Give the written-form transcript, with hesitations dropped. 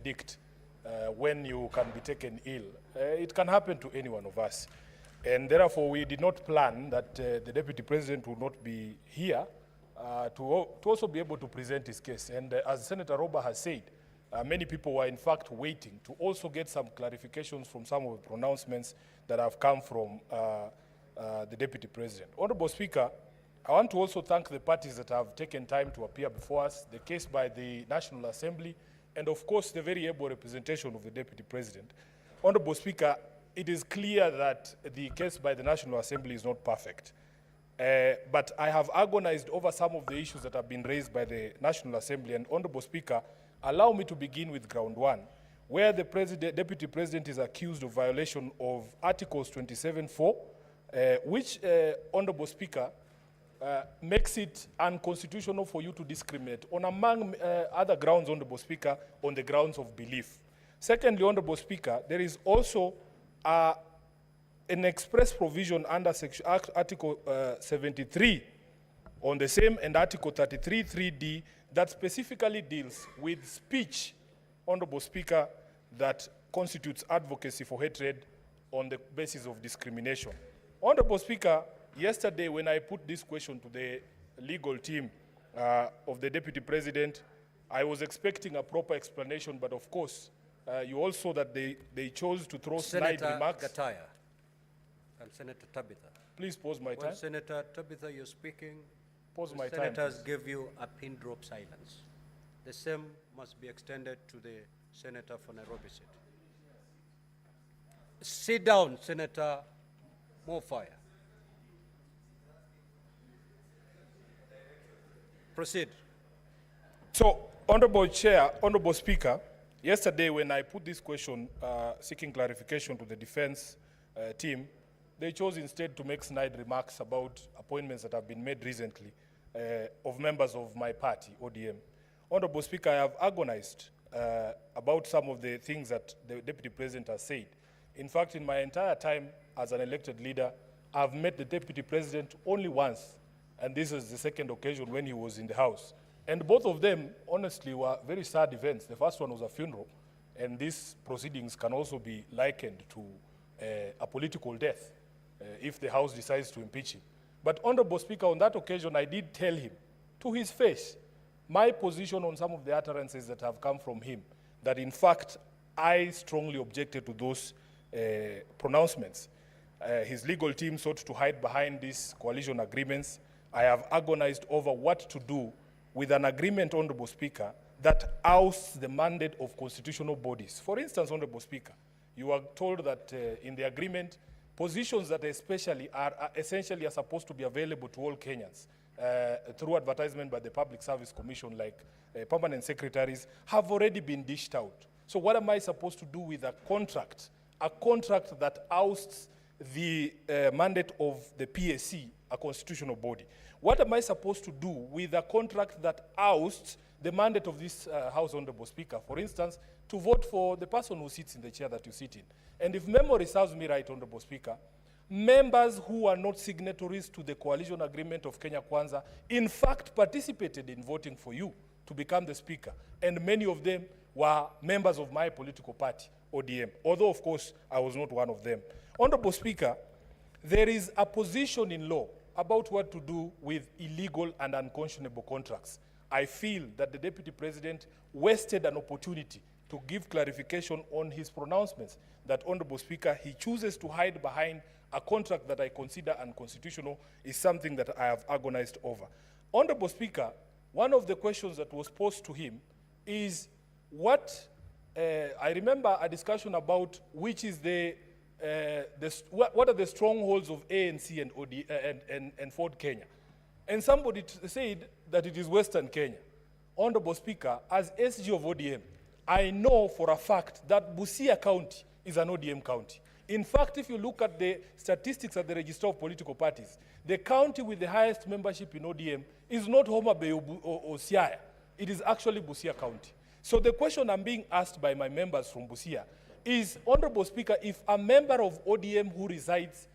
predict when you can be taken ill. It can happen to any one of us. And therefore, we did not plan that the Deputy President would not be here to also be able to present his case. And as Senator Roba has said, many people were in fact waiting to also get some clarifications from some of the pronouncements that have come from the Deputy President. Honorable Speaker, I want to also thank the parties that have taken time to appear before us, the case by the National Assembly, and of course the very able representation of the Deputy President. Honorable Speaker, it is clear that the case by the National Assembly is not perfect. But I have agonized over some of the issues that have been raised by the National Assembly. And Honorable Speaker, allow me to begin with ground one, where the Deputy President is accused of violation of Articles 27(4), which, Honorable Speaker, makes it unconstitutional for you to discriminate on, among other grounds, Honorable Speaker, on the grounds of belief. Secondly, Honorable Speaker, there is also an express provision under Article 73 on the same, and Article 33 3D that specifically deals with speech, Honorable Speaker, that constitutes advocacy for hatred on the basis of discrimination. Honorable Speaker, yesterday when I put this question to the legal team of the Deputy President, I was expecting a proper explanation, but of course, you also saw that they chose to throw snide remarks. Senator Gataya and Senator Tabitha. Please pause my time. When Senator Tabitha, you're speaking, Pause my time. senators give you a pin drop silence. The same must be extended to the Senator for Nairobi City. Sit down, Senator Mofire. Proceed. So, Honorable Chair, Honorable Speaker, yesterday when I put this question seeking clarification to the defense team, they chose instead to make snide remarks about appointments that have been made recently of members of my party, ODM. Honorable Speaker, I have agonized about some of the things that the Deputy President has said. In fact, in my entire time as an elected leader, I've met the Deputy President only once, and this is the second occasion when he was in the House. And both of them, honestly, were very sad events. The first one was a funeral, and these proceedings can also be likened to a political death if the House decides to impeach him. But, Honorable Speaker, on that occasion, I did tell him to his face my position on some of the utterances that have come from him, that in fact, I strongly objected to those pronouncements. His legal team sought to hide behind these coalition agreements. I have agonized over what to do with an agreement, Honorable Speaker, that ousts the mandate of constitutional bodies. For instance, Honorable Speaker, you are told that in the agreement, positions that especially are essentially are supposed to be available to all Kenyans through advertisement by the Public Service Commission, like permanent secretaries, have already been dished out. So what am I supposed to do with a contract that ousts the mandate of the PSC, a constitutional body? What am I supposed to do with a contract that ousts the mandate of this House, Honorable Speaker? For instance, to vote for the person who sits in the chair that you sit in. And if memory serves me right, Honorable Speaker, members who are not signatories to the coalition agreement of Kenya Kwanza, in fact, participated in voting for you to become the Speaker. And many of them were members of my political party, ODM, although, of course, I was not one of them. Honorable Speaker, there is a position in law about what to do with illegal and unconscionable contracts. I feel that the Deputy President wasted an opportunity to give clarification on his pronouncements, that, Honorable Speaker, he chooses to hide behind a contract that I consider unconstitutional is something that I have agonized over. Honorable Speaker, one of the questions that was posed to him is what, I remember a discussion about which is what are the strongholds of ANC and Ford Kenya. And somebody said that it is Western Kenya. Honorable Speaker, as SG of ODM, I know for a fact that Busia County is an ODM county. In fact, if you look at the statistics at the Register of Political Parties, the county with the highest membership in ODM is not Homa Bay or Siaya. It is actually Busia County. So the question I'm being asked by my members from Busia is, Honorable Speaker, if a member of ODM who resides